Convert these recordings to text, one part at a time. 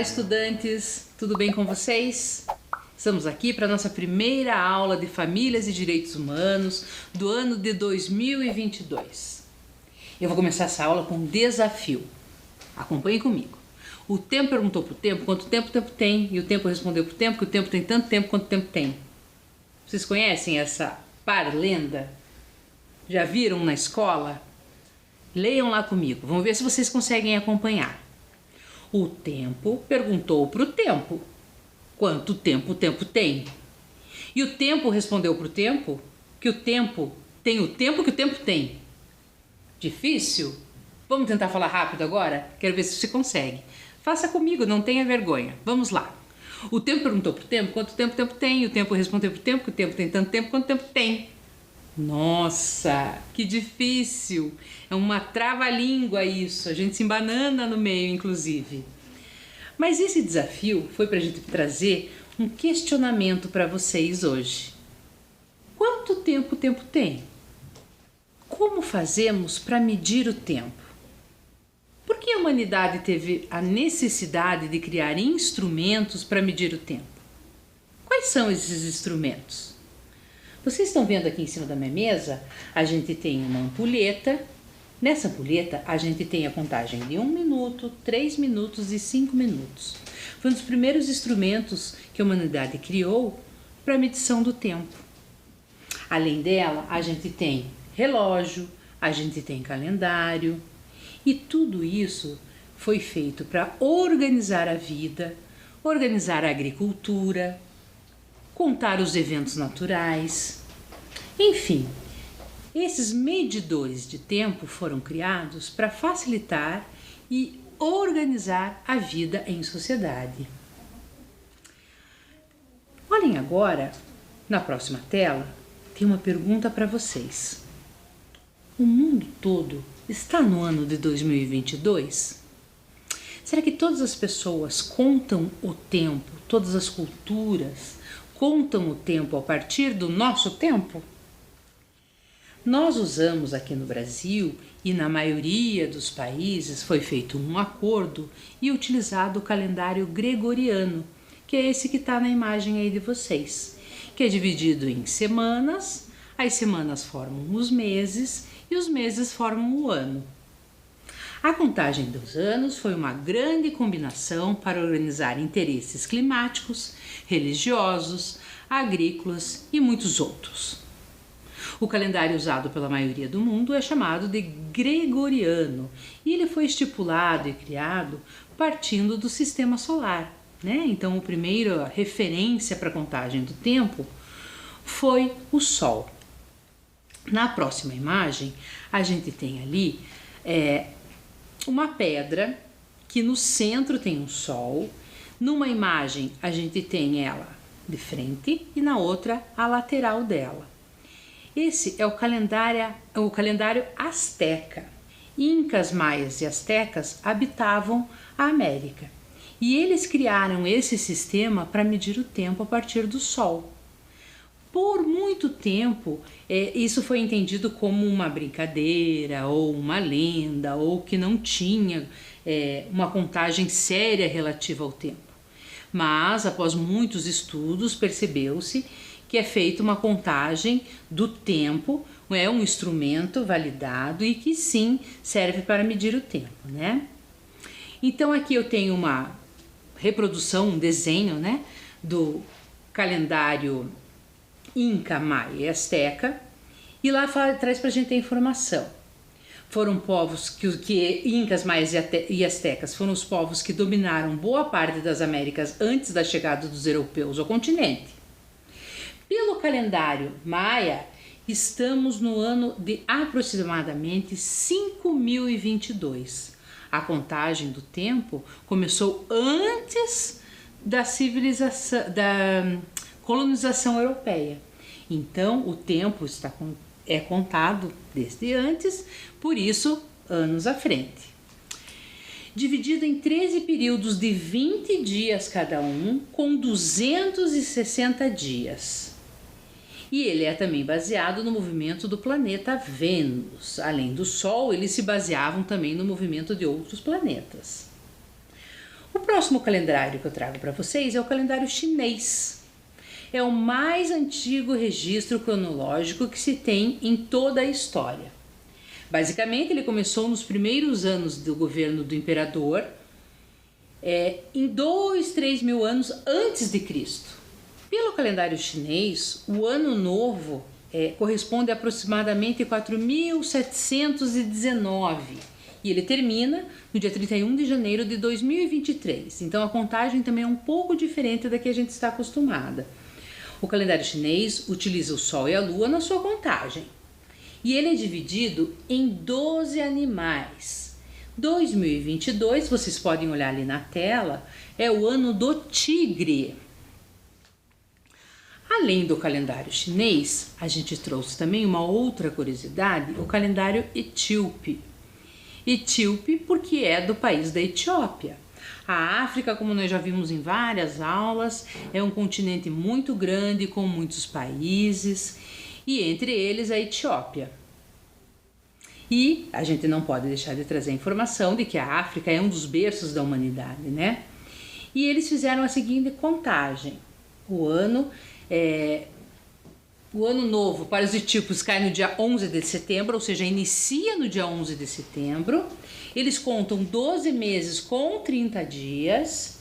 Olá, estudantes! Tudo bem com vocês? Estamos aqui para a nossa primeira aula de Famílias e Direitos Humanos do ano de 2022. Eu vou começar essa aula com um desafio. Acompanhe comigo. O tempo perguntou para o tempo quanto tempo o tempo tem, e o tempo respondeu para o tempo que o tempo tem tanto tempo quanto o tempo tem. Vocês conhecem essa parlenda? Já viram na escola? Leiam lá comigo, vamos ver se vocês conseguem acompanhar. O tempo perguntou para o tempo quanto tempo o tempo tem. E o tempo respondeu para o tempo que o tempo tem o tempo que o tempo tem. Difícil? Vamos tentar falar rápido agora? Quero ver se você consegue. Faça comigo, não tenha vergonha. Vamos lá. O tempo perguntou para o tempo quanto tempo o tempo tem. E o tempo respondeu para o tempo que o tempo tem tanto tempo quanto o tempo tem. Nossa, que difícil! É uma trava-língua isso, a gente se embanana no meio, inclusive. Mas esse desafio foi para a gente trazer um questionamento para vocês hoje. Quanto tempo o tempo tem? Como fazemos para medir o tempo? Por que a humanidade teve a necessidade de criar instrumentos para medir o tempo? Quais são esses instrumentos? Vocês estão vendo aqui em cima da minha mesa, a gente tem uma ampulheta. Nessa ampulheta a gente tem a contagem de 1 minuto, 3 minutos e 5 minutos. Foi um dos primeiros instrumentos que a humanidade criou para a medição do tempo. Além dela, a gente tem relógio, a gente tem calendário, e tudo isso foi feito para organizar a vida, organizar a agricultura, contar os eventos naturais. Enfim, esses medidores de tempo foram criados para facilitar e organizar a vida em sociedade. Olhem agora, na próxima tela, tem uma pergunta para vocês. O mundo todo está no ano de 2022? Será que todas as pessoas contam o tempo, todas as culturas contam o tempo a partir do nosso tempo? Nós usamos aqui no Brasil e na maioria dos países foi feito um acordo e utilizado o calendário gregoriano, que é esse que está na imagem aí de vocês, que é dividido em semanas, as semanas formam os meses e os meses formam o ano. A contagem dos anos foi uma grande combinação para organizar interesses climáticos, religiosos, agrícolas e muitos outros. O calendário usado pela maioria do mundo é chamado de gregoriano e ele foi estipulado e criado partindo do sistema solar, né? Então, a primeira referência para a contagem do tempo foi o Sol. Na próxima imagem, a gente tem ali uma pedra que no centro tem um sol. Numa imagem a gente tem ela de frente e na outra a lateral dela. Esse é o calendário asteca. Incas, maias e astecas habitavam a América e eles criaram esse sistema para medir o tempo a partir do sol. Por muito tempo, isso foi entendido como uma brincadeira ou uma lenda, ou que não tinha uma contagem séria relativa ao tempo. Mas, após muitos estudos, percebeu-se que é feita uma contagem do tempo, é um instrumento validado e que sim serve para medir o tempo, né? Então aqui eu tenho uma reprodução, um desenho, né, do calendário Inca, Maia e Azteca, e lá traz para a gente a informação. Foram povos que Incas, Maias e Aztecas foram os povos que dominaram boa parte das Américas antes da chegada dos europeus ao continente. Pelo calendário Maia, estamos no ano de aproximadamente 5022. A contagem do tempo começou antes da colonização europeia. Então, o tempo é contado desde antes, por isso, anos à frente. Dividido em 13 períodos de 20 dias cada um, com 260 dias. E ele é também baseado no movimento do planeta Vênus. Além do Sol, eles se baseavam também no movimento de outros planetas. O próximo calendário que eu trago para vocês é o calendário chinês. É o mais antigo registro cronológico que se tem em toda a história. Basicamente, ele começou nos primeiros anos do governo do imperador, em 2-3 mil anos antes de Cristo. Pelo calendário chinês, o ano novo corresponde a aproximadamente 4.719 e ele termina no dia 31 de janeiro de 2023. Então a contagem também é um pouco diferente da que a gente está acostumada. O calendário chinês utiliza o Sol e a Lua na sua contagem e ele é dividido em 12 animais. 2022, vocês podem olhar ali na tela, é o ano do tigre. Além do calendário chinês, a gente trouxe também uma outra curiosidade, o calendário etíope. Etíope porque é do país da Etiópia. A África, como nós já vimos em várias aulas, é um continente muito grande com muitos países e entre eles a Etiópia. E a gente não pode deixar de trazer a informação de que a África é um dos berços da humanidade, né? E eles fizeram a seguinte contagem. O ano novo para os etíopes cai no dia 11 de setembro, ou seja, inicia no dia 11 de setembro. Eles contam 12 meses com 30 dias.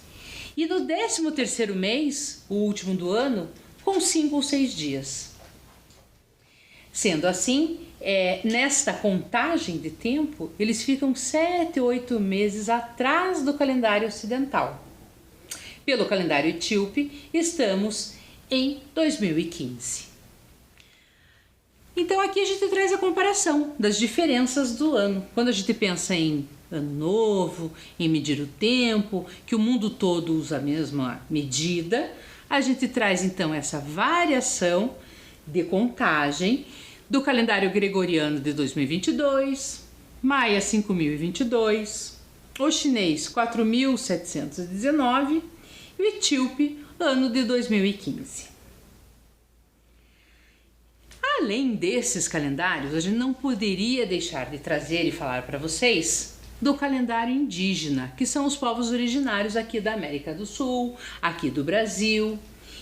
E no 13º mês, o último do ano, com 5 ou 6 dias. Sendo assim, nesta contagem de tempo, eles ficam 7 ou 8 meses atrás do calendário ocidental. Pelo calendário etíope, estamos em 2015. Então aqui a gente traz a comparação das diferenças do ano. Quando a gente pensa em ano novo, em medir o tempo, que o mundo todo usa a mesma medida, a gente traz então essa variação de contagem do calendário gregoriano de 2022, Maia 5022, o chinês 4719 e o etíope ano de 2015. Além desses calendários, a gente não poderia deixar de trazer e falar para vocês do calendário indígena, que são os povos originários aqui da América do Sul, aqui do Brasil,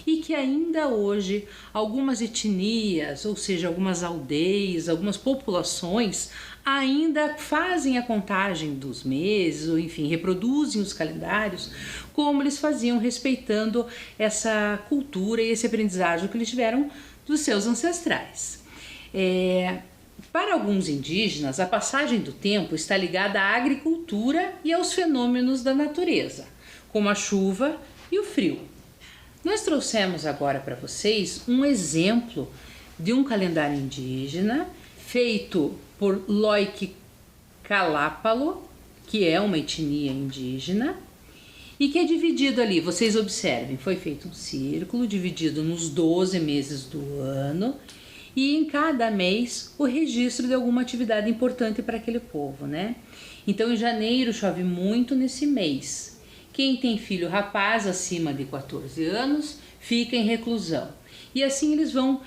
e que ainda hoje algumas etnias, ou seja, algumas aldeias, algumas populações ainda fazem a contagem dos meses, ou enfim, reproduzem os calendários como eles faziam, respeitando essa cultura e esse aprendizagem que eles tiveram dos seus ancestrais. Para alguns indígenas, a passagem do tempo está ligada à agricultura e aos fenômenos da natureza, como a chuva e o frio. Nós trouxemos agora para vocês um exemplo de um calendário indígena feito por Loic Calápalo, que é uma etnia indígena, e que é dividido ali, vocês observem, foi feito um círculo dividido nos 12 meses do ano e em cada mês o registro de alguma atividade importante para aquele povo, né? Então em janeiro chove muito nesse mês. Quem tem filho rapaz acima de 14 anos fica em reclusão. E assim eles vão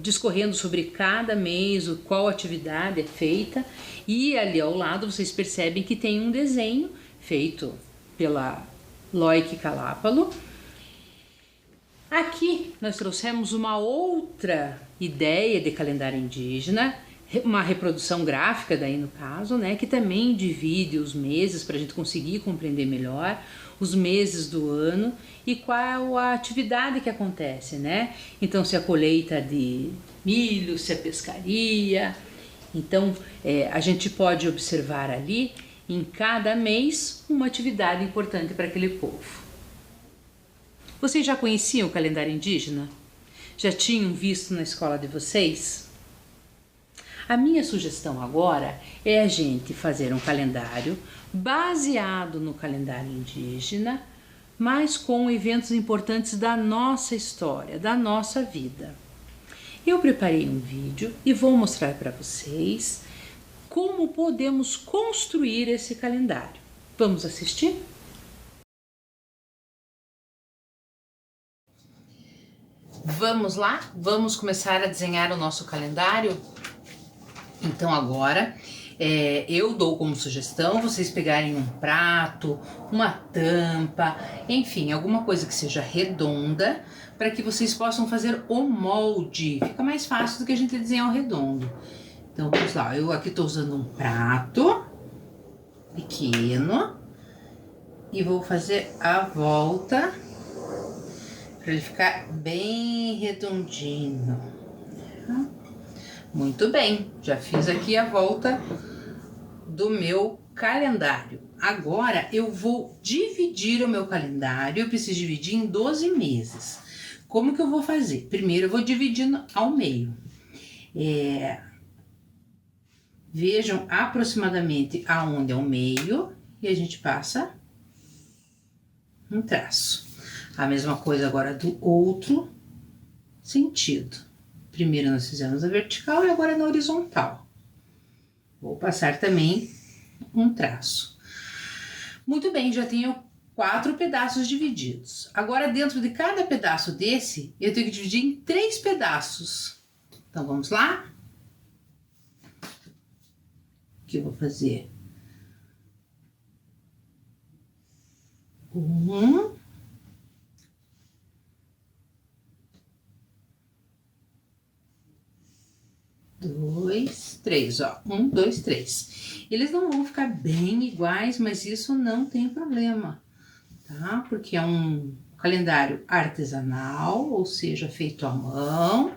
discorrendo sobre cada mês, qual atividade é feita, e ali ao lado vocês percebem que tem um desenho feito pela Loic Calápalo. Aqui nós trouxemos uma outra ideia de calendário indígena, uma reprodução gráfica daí no caso, né, que também divide os meses para a gente conseguir compreender melhor os meses do ano e qual a atividade que acontece, né? Então se a colheita de milho, se a pescaria. Então a gente pode observar ali em cada mês uma atividade importante para aquele povo. Vocês já conheciam o calendário indígena? Já tinham visto na escola de vocês? A minha sugestão agora é a gente fazer um calendário baseado no calendário indígena, mas com eventos importantes da nossa história, da nossa vida. Eu preparei um vídeo e vou mostrar para vocês como podemos construir esse calendário. Vamos assistir? Vamos lá? Vamos começar a desenhar o nosso calendário? Então agora Eu dou como sugestão vocês pegarem um prato, uma tampa, enfim, alguma coisa que seja redonda, para que vocês possam fazer o molde. Fica mais fácil do que a gente desenhar o redondo. Então vamos lá, eu aqui estou usando um prato pequeno e vou fazer a volta para ele ficar bem redondinho. Muito bem, já fiz aqui a volta do meu calendário. Agora eu vou dividir o meu calendário, eu preciso dividir em 12 meses. Como que eu vou fazer? Primeiro eu vou dividindo ao meio. Vejam aproximadamente aonde é o meio e a gente passa um traço. A mesma coisa agora do outro sentido. Primeiro nós fizemos a vertical e agora na horizontal. Vou passar também um traço. Muito bem, já tenho 4 pedaços divididos. Agora dentro de cada pedaço desse, eu tenho que dividir em 3 pedaços. Então vamos lá? O que eu vou fazer? 1, 2, 3, ó. 1, 2, 3. Eles não vão ficar bem iguais, mas isso não tem problema, tá? Porque é um calendário artesanal, ou seja, feito à mão,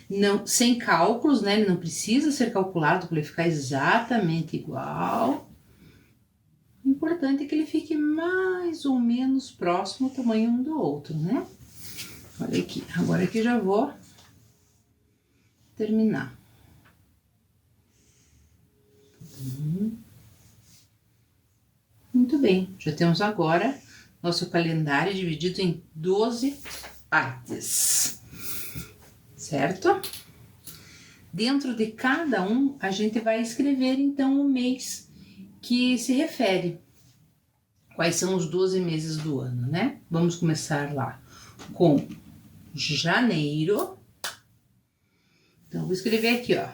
não, sem cálculos, né? Ele não precisa ser calculado para ele ficar exatamente igual. O importante é que ele fique mais ou menos próximo o tamanho um do outro, né? Olha aqui, agora aqui já vou terminar. Muito bem, já temos agora nosso calendário dividido em 12 partes, certo? Dentro de cada um, a gente vai escrever então o mês que se refere. Quais são os 12 meses do ano, né? Vamos começar lá com janeiro. Então, vou escrever aqui, ó.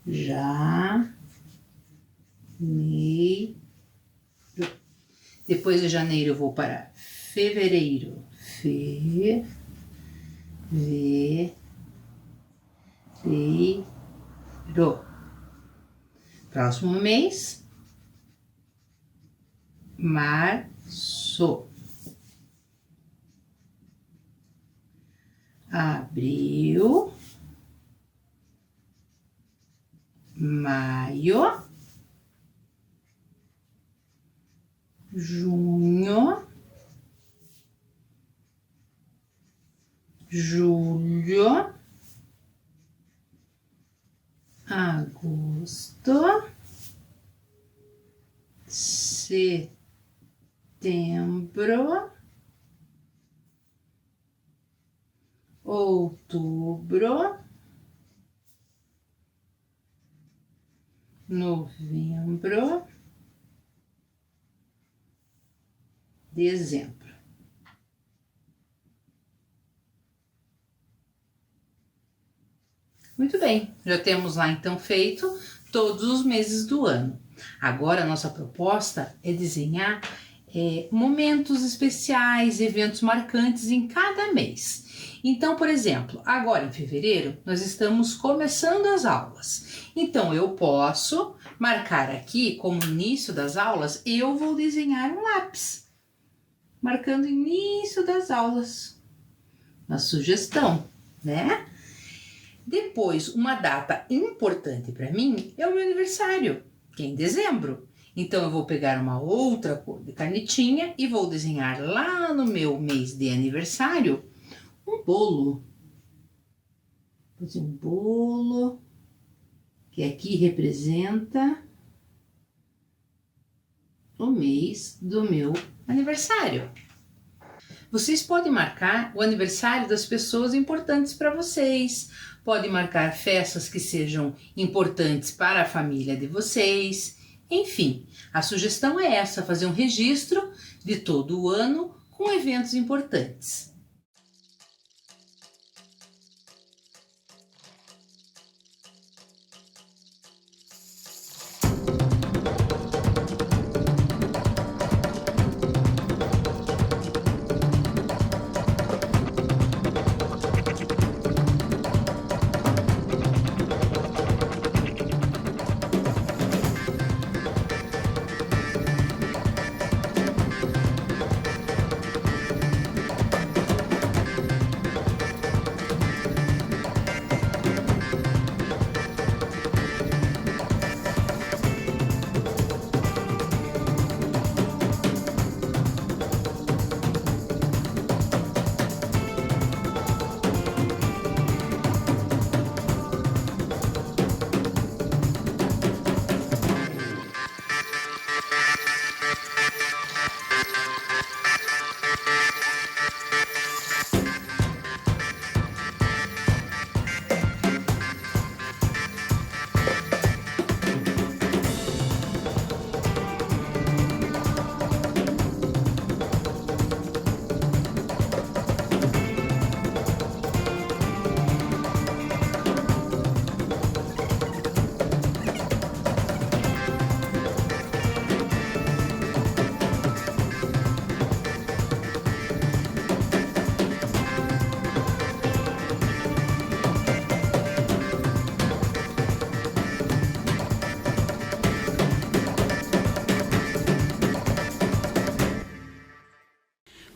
Janeiro. Depois de janeiro eu vou para fevereiro. Fevereiro. Próximo mês, março. Abril, maio, junho, julho, agosto, setembro, outubro, novembro, dezembro. Muito bem, já temos lá então feito todos os meses do ano. Agora a nossa proposta é desenhar momentos especiais, eventos marcantes em cada mês. Então, por exemplo, agora em fevereiro nós estamos começando as aulas. Então eu posso marcar aqui como início das aulas, eu vou desenhar um lápis, marcando o início das aulas. Uma sugestão, né? Depois, uma data importante para mim é o meu aniversário, que é em dezembro. Então, eu vou pegar uma outra cor de canetinha e vou desenhar lá no meu mês de aniversário um bolo. Vou fazer um bolo que aqui representa o mês do meu aniversário. Vocês podem marcar o aniversário das pessoas importantes para vocês, podem marcar festas que sejam importantes para a família de vocês. Enfim, a sugestão é essa, fazer um registro de todo o ano com eventos importantes.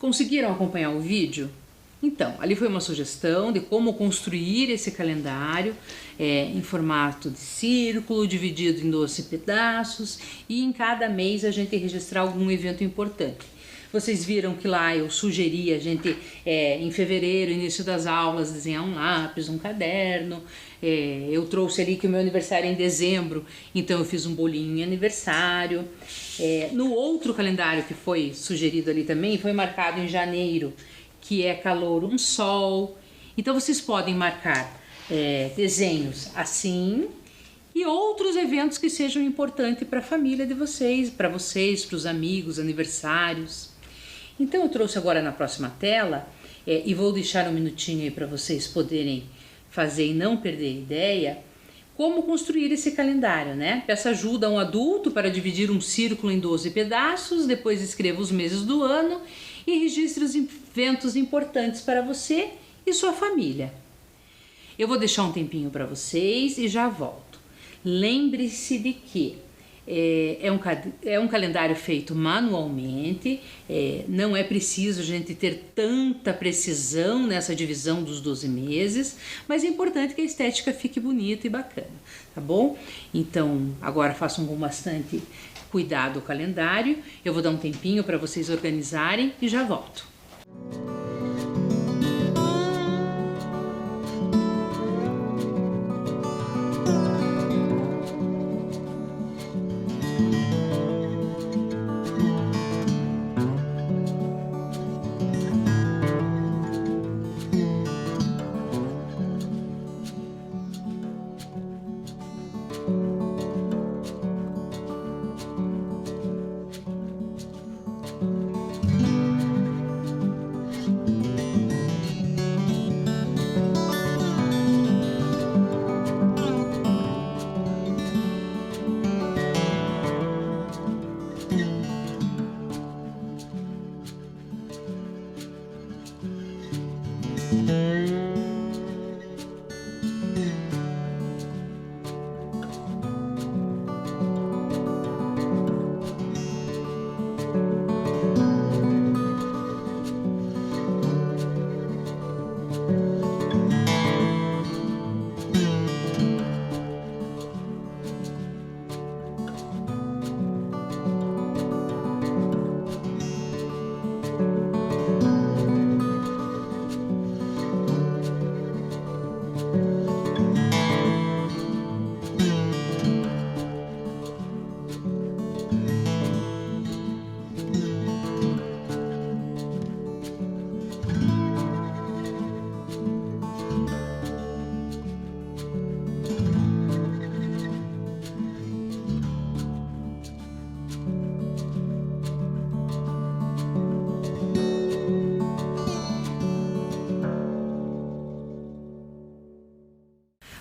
Conseguiram acompanhar o vídeo? Então, ali foi uma sugestão de como construir esse calendário em formato de círculo, dividido em 12 pedaços, e em cada mês a gente registrar algum evento importante. Vocês viram que lá eu sugeri a gente, em fevereiro, início das aulas, desenhar um lápis, um caderno. Eu trouxe ali que o meu aniversário é em dezembro, então eu fiz um bolinho de aniversário. No outro calendário que foi sugerido ali também, foi marcado em janeiro, que é calor, um sol. Então vocês podem marcar desenhos assim e outros eventos que sejam importantes para a família de vocês, para os amigos, aniversários. Então eu trouxe agora na próxima tela e vou deixar um minutinho aí para vocês poderem fazer e não perder a ideia, como construir esse calendário, né? Peça ajuda a um adulto para dividir um círculo em 12 pedaços, depois escreva os meses do ano e registre os eventos importantes para você e sua família. Eu vou deixar um tempinho para vocês e já volto. Lembre-se de que é um calendário feito manualmente, não é preciso a gente ter tanta precisão nessa divisão dos 12 meses, mas é importante que a estética fique bonita e bacana, tá bom? Então, agora façam com bastante cuidado o calendário, eu vou dar um tempinho para vocês organizarem e já volto.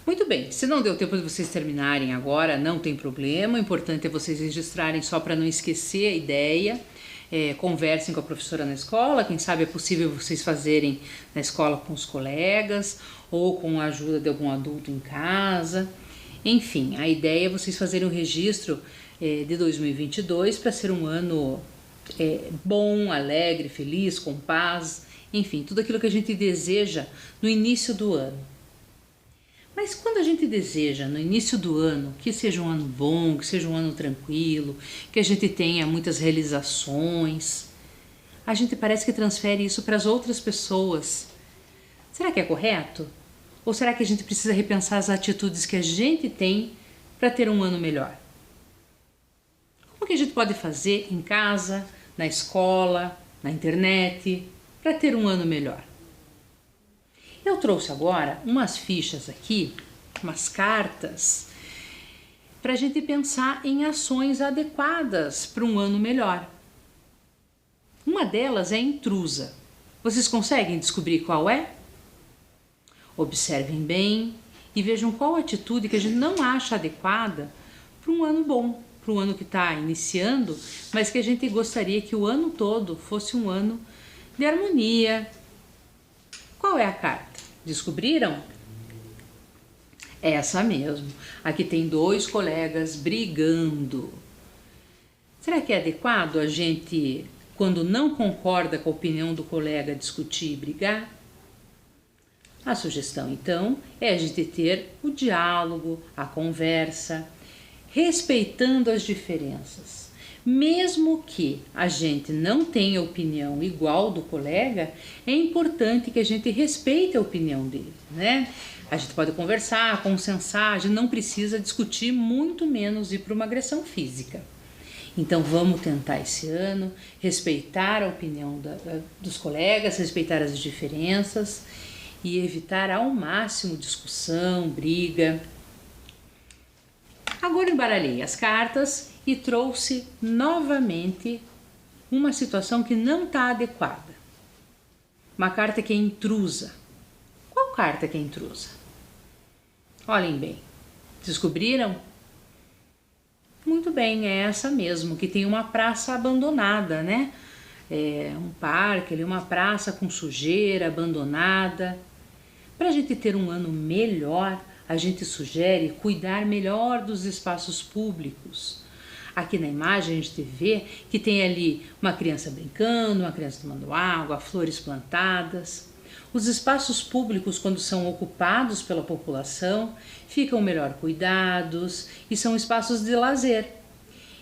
Muito bem, se não deu tempo de vocês terminarem agora, não tem problema, o importante é vocês registrarem só para não esquecer a ideia. Conversem com a professora na escola, quem sabe é possível vocês fazerem na escola com os colegas ou com a ajuda de algum adulto em casa. Enfim, a ideia é vocês fazerem um registro de 2022 para ser um ano bom, alegre, feliz, com paz, enfim, tudo aquilo que a gente deseja no início do ano. Mas quando a gente deseja no início do ano que seja um ano bom, que seja um ano tranquilo, que a gente tenha muitas realizações, a gente parece que transfere isso para as outras pessoas. Será que é correto? Ou será que a gente precisa repensar as atitudes que a gente tem para ter um ano melhor? Como que a gente pode fazer em casa, na escola, na internet, para ter um ano melhor? Eu trouxe agora umas fichas aqui, umas cartas, para a gente pensar em ações adequadas para um ano melhor. Uma delas é intrusa. Vocês conseguem descobrir qual é? Observem bem e vejam qual atitude que a gente não acha adequada para um ano bom, para um ano que está iniciando, mas que a gente gostaria que o ano todo fosse um ano de harmonia. Qual é a carta? Descobriram? Essa mesmo. Aqui tem dois colegas brigando. Será que é adequado a gente quando não concorda com a opinião do colega, discutir e brigar? A sugestão, então, é a gente ter o diálogo, a conversa, respeitando as diferenças. Mesmo que a gente não tenha opinião igual do colega, é importante que a gente respeite a opinião dele, né? A gente pode conversar, consensar, a gente não precisa discutir, muito menos ir para uma agressão física. Então vamos tentar esse ano respeitar a opinião dos colegas, respeitar as diferenças e evitar ao máximo discussão, briga. Agora embaralhei as cartas e trouxe novamente uma situação que não está adequada. Uma carta que é intrusa. Qual carta que é intrusa? Olhem bem. Descobriram? Muito bem, é essa mesmo, que tem uma praça abandonada, né? É um parque, uma praça com sujeira, abandonada. Para a gente ter um ano melhor, a gente sugere cuidar melhor dos espaços públicos. Aqui na imagem a gente vê que tem ali uma criança brincando, uma criança tomando água, flores plantadas. Os espaços públicos, quando são ocupados pela população, ficam melhor cuidados e são espaços de lazer.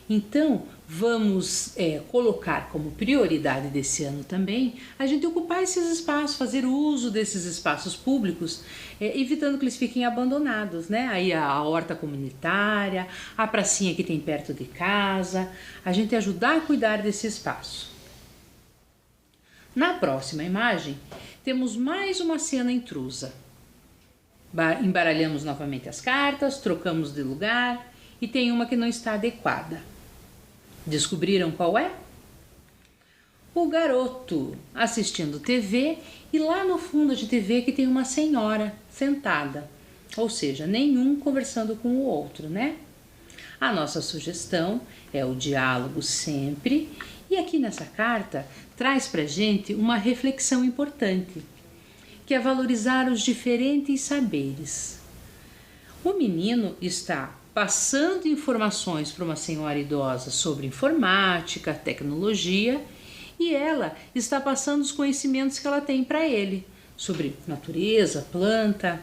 Então, vamos colocar como prioridade desse ano também a gente ocupar esses espaços, fazer uso desses espaços públicos, evitando que eles fiquem abandonados, né? Aí a horta comunitária, a pracinha que tem perto de casa, a gente ajudar a cuidar desse espaço. Na próxima imagem, temos mais uma cena intrusa. Embaralhamos novamente as cartas, trocamos de lugar e tem uma que não está adequada. Descobriram qual é? O garoto assistindo TV e lá no fundo a gente vê que tem uma senhora sentada, ou seja, nenhum conversando com o outro, né? A nossa sugestão é o diálogo sempre e aqui nessa carta traz pra gente uma reflexão importante, que é valorizar os diferentes saberes. O menino está passando informações para uma senhora idosa sobre informática, tecnologia, e ela está passando os conhecimentos que ela tem para ele sobre natureza, planta.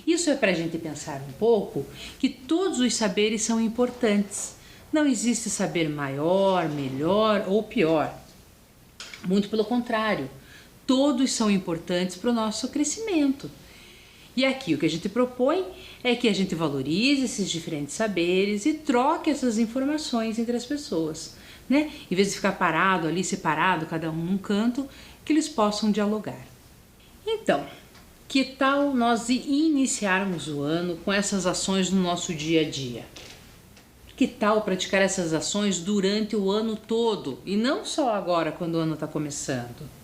Isso é para a gente pensar um pouco que todos os saberes são importantes. Não existe saber maior, melhor ou pior. Muito pelo contrário, todos são importantes para o nosso crescimento. E aqui o que a gente propõe é que a gente valorize esses diferentes saberes e troque essas informações entre as pessoas, né? Em vez de ficar parado ali, separado, cada um num canto, que eles possam dialogar. Então, que tal nós iniciarmos o ano com essas ações no nosso dia a dia? Que tal praticar essas ações durante o ano todo e não só agora quando o ano está começando?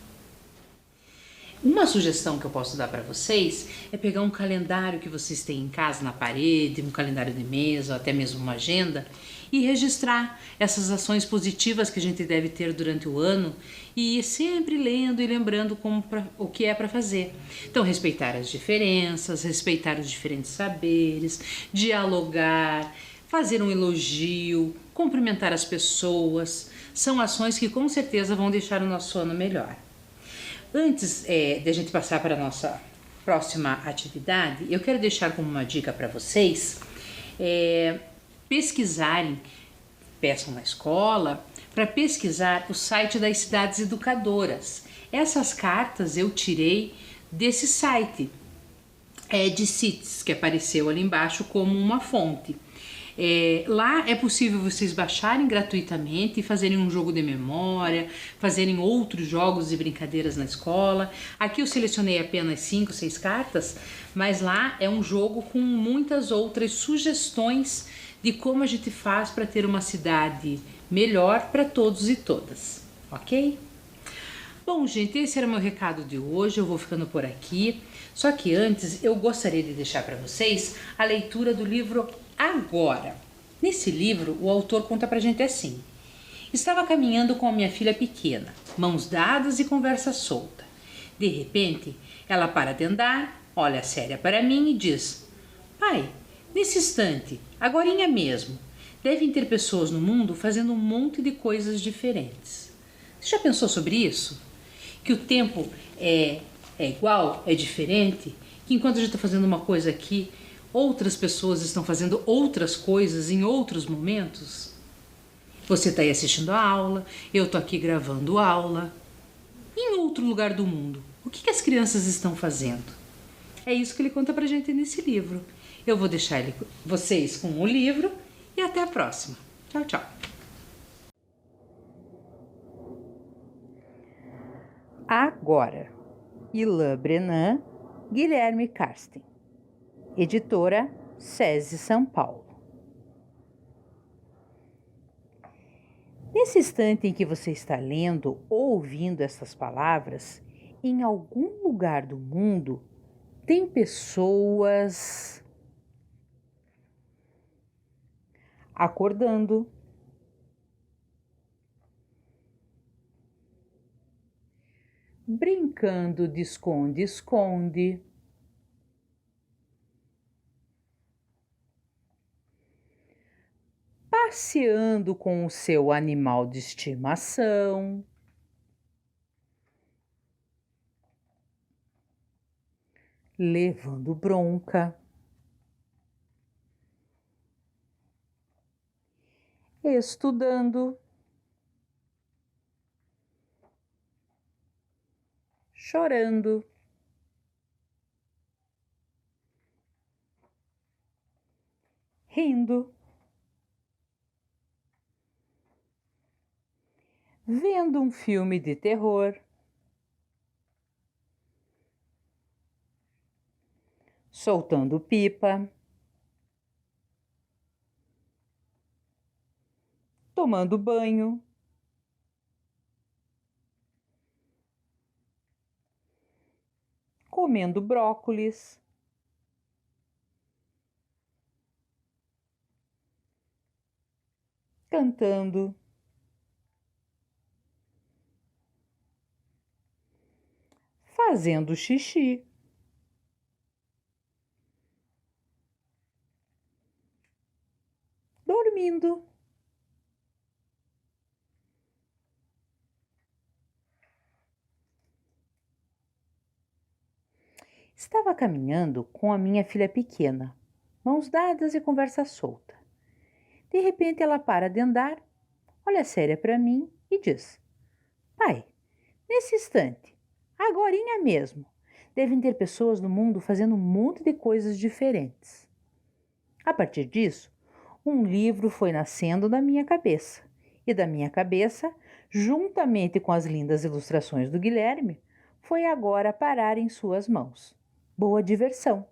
Uma sugestão que eu posso dar para vocês é pegar um calendário que vocês têm em casa na parede, um calendário de mês ou até mesmo uma agenda e registrar essas ações positivas que a gente deve ter durante o ano e ir sempre lendo e lembrando o que é para fazer. Então, respeitar as diferenças, respeitar os diferentes saberes, dialogar, fazer um elogio, cumprimentar as pessoas, são ações que com certeza vão deixar o nosso ano melhor. Antes de a gente passar para a nossa próxima atividade, eu quero deixar como uma dica para vocês pesquisarem, peçam na escola, para pesquisar o site das cidades educadoras. Essas cartas eu tirei desse site, EdCities, que apareceu ali embaixo como uma fonte. Lá é possível vocês baixarem gratuitamente e fazerem um jogo de memória, fazerem outros jogos e brincadeiras na escola. Aqui eu selecionei apenas 5, 6 cartas, mas lá é um jogo com muitas outras sugestões de como a gente faz para ter uma cidade melhor para todos e todas, ok? Bom, gente, esse era o meu recado de hoje, eu vou ficando por aqui. Só que antes eu gostaria de deixar para vocês a leitura do livro Agora. Nesse livro, o autor conta pra gente assim: estava caminhando com a minha filha pequena, mãos dadas e conversa solta. De repente, ela para de andar, olha séria para mim e diz: pai, nesse instante, agorinha mesmo, devem ter pessoas no mundo fazendo um monte de coisas diferentes. Você já pensou sobre isso? Que o tempo é igual, é diferente? Que enquanto a gente está fazendo uma coisa aqui, outras pessoas estão fazendo outras coisas em outros momentos? Você está aí assistindo a aula, eu estou aqui gravando aula. Em outro lugar do mundo, o que as crianças estão fazendo? É isso que ele conta pra gente nesse livro. Eu vou deixar vocês com o livro e até a próxima. Tchau, tchau. Agora, Ilan Brenan, Guilherme Karsten. Editora SESI São Paulo. Nesse instante em que você está lendo ou ouvindo essas palavras, em algum lugar do mundo tem pessoas acordando, brincando de esconde-esconde, passeando com o seu animal de estimação, levando bronca, estudando, chorando, rindo, vendo um filme de terror, soltando pipa, tomando banho, comendo brócolis, cantando, fazendo xixi, dormindo. Estava caminhando com a minha filha pequena, mãos dadas e conversa solta. De repente ela para de andar, olha séria para mim e diz: Pai, nesse instante, agorinha mesmo, devem ter pessoas no mundo fazendo um monte de coisas diferentes. A partir disso, um livro foi nascendo na minha cabeça, e da minha cabeça, juntamente com as lindas ilustrações do Guilherme, foi agora parar em suas mãos. Boa diversão!